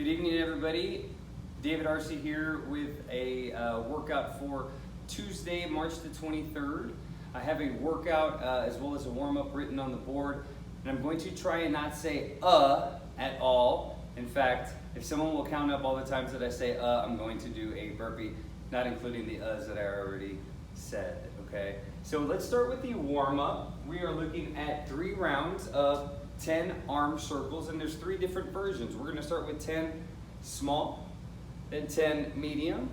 Good evening, everybody. David Arcee here with a workout for Tuesday, March the 23rd. I have a workout as well as a warm-up written on the board, and I'm going to try and not say at all. In fact, if someone will count up all the times that I say I'm going to do a burpee, not including the uhs that I already said, okay? So let's start with the warm-up. We are looking at 3 rounds of 10 arm circles, and there's 3 different versions. We're gonna start with 10 small, then 10 medium,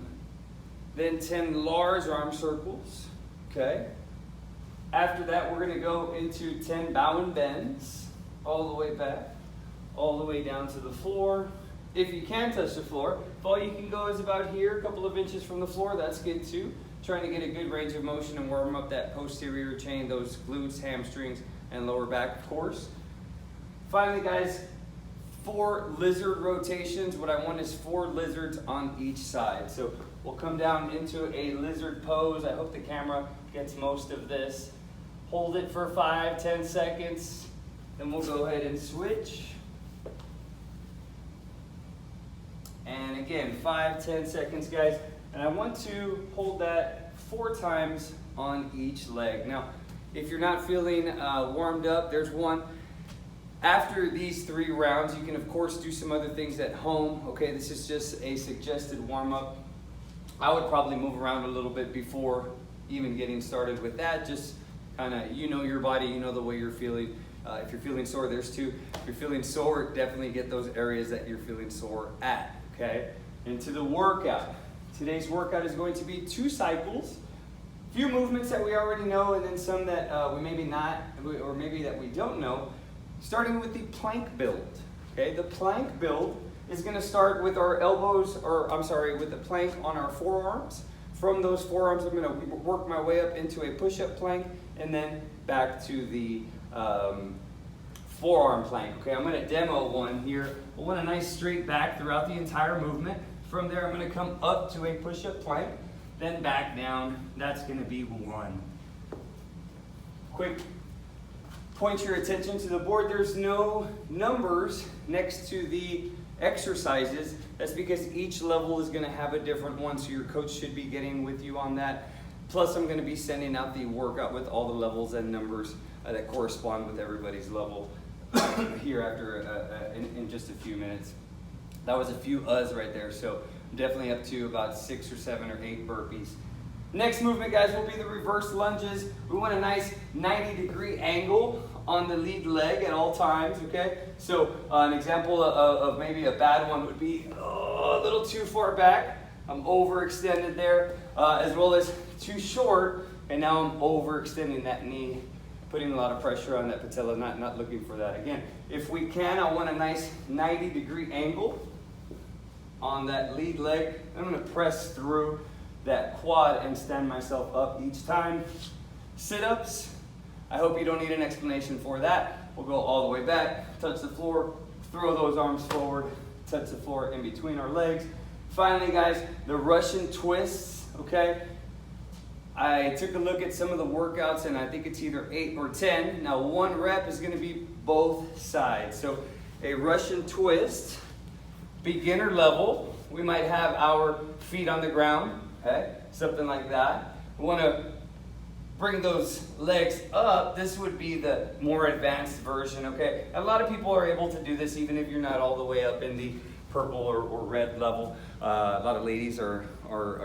then 10 large arm circles, okay? After that, we're gonna go into 10 bow and bends, all the way back, all the way down to the floor. If you can touch the floor, if all you can go is about here, a couple of inches from the floor, that's good too. Trying to get a good range of motion and warm up that posterior chain, those glutes, hamstrings, and lower back, of course. Finally, guys, 4 lizard rotations. What I want is 4 lizards on each side. So we'll come down into a lizard pose. I hope the camera gets most of this. Hold it for 5-10 seconds. Then we'll go ahead and switch. And again, 5-10 seconds, guys. And I want to hold that 4 times on each leg. Now, if you're not feeling warmed up, there's one. After these 3 rounds, you can of course do some other things at home. Okay, this is just a suggested warm-up. I would probably move around a little bit before even getting started with that. Just kind of, you know your body, you know the way you're feeling. If you're feeling sore, there's 2. If you're feeling sore, definitely get those areas that you're feeling sore at, okay? Into the workout. Today's workout is going to be 2 cycles. Few movements that we already know, and then some that we maybe not, or maybe that we don't know. Starting with the plank build, okay? The plank build is gonna start with our elbows, with the plank on our forearms. From those forearms, I'm gonna work my way up into a push-up plank and then back to the forearm plank, okay? I'm gonna demo one here. I want a nice straight back throughout the entire movement. From there, I'm gonna come up to a push-up plank, then back down. That's gonna be 1. Quick. Point your attention to the board. There's no numbers next to the exercises. That's because each level is going to have a different one, so your coach should be getting with you on that. Plus, I'm going to be sending out the workout with all the levels and numbers that correspond with everybody's level here after in just a few minutes. That was a few uhs right there, so I'm definitely up to about 6 or 7 or 8 burpees. Next movement, guys, will be the reverse lunges. We want a nice 90-degree angle on the lead leg at all times, okay? So an example of maybe a bad one would be a little too far back. I'm overextended there, as well as too short, and now I'm overextending that knee, putting a lot of pressure on that patella, not looking for that. Again, if we can, I want a nice 90-degree angle on that lead leg. I'm gonna press through that quad and stand myself up each time. Sit-ups, I hope you don't need an explanation for that. We'll go all the way back, touch the floor, throw those arms forward, touch the floor in between our legs. Finally, guys, the Russian twists, okay? I took a look at some of the workouts and I think it's either 8 or 10. Now 1 rep is gonna be both sides. So a Russian twist, beginner level, we might have our feet on the ground, okay? Something like that. We wanna bring those legs up. This would be the more advanced version, okay? A lot of people are able to do this even if you're not all the way up in the purple or red level. A lot of ladies are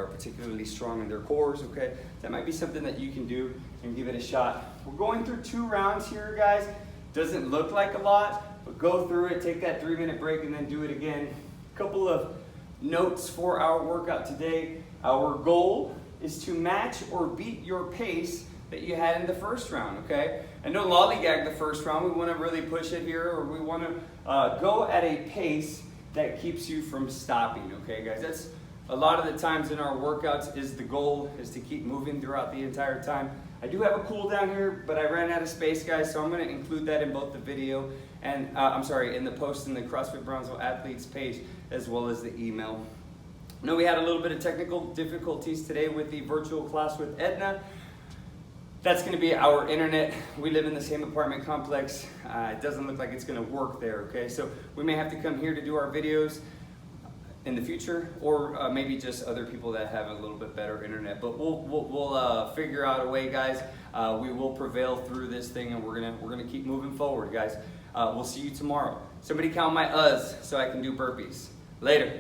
particularly strong in their cores, okay? That might be something that you can do and give it a shot. We're going through 2 rounds here, guys. Doesn't look like a lot, but go through it, take that 3-minute break and then do it again. A couple of notes for our workout today. Our goal is to match or beat your pace that you had in the first round, okay? And don't lollygag the first round. We want to really push it here, or we want to go at a pace that keeps you from stopping, okay, guys? That's a lot of the times in our workouts is the goal is to keep moving throughout the entire time. I do have a cool down here, but I ran out of space, guys, so I'm going to include that in both the video and, in the post in the CrossFit Brownsville Athletes page, as well as the email. I know we had a little bit of technical difficulties today with the virtual class with Edna. That's going to be our internet. We live in the same apartment complex. It doesn't look like it's going to work there, okay? So we may have to come here to do our videos. in the future, or maybe just other people that have a little bit better internet. But we'll figure out a way, guys. We will prevail through this thing, and we're gonna keep moving forward, guys. We'll see you tomorrow. Somebody count my uhs so I can do burpees. Later.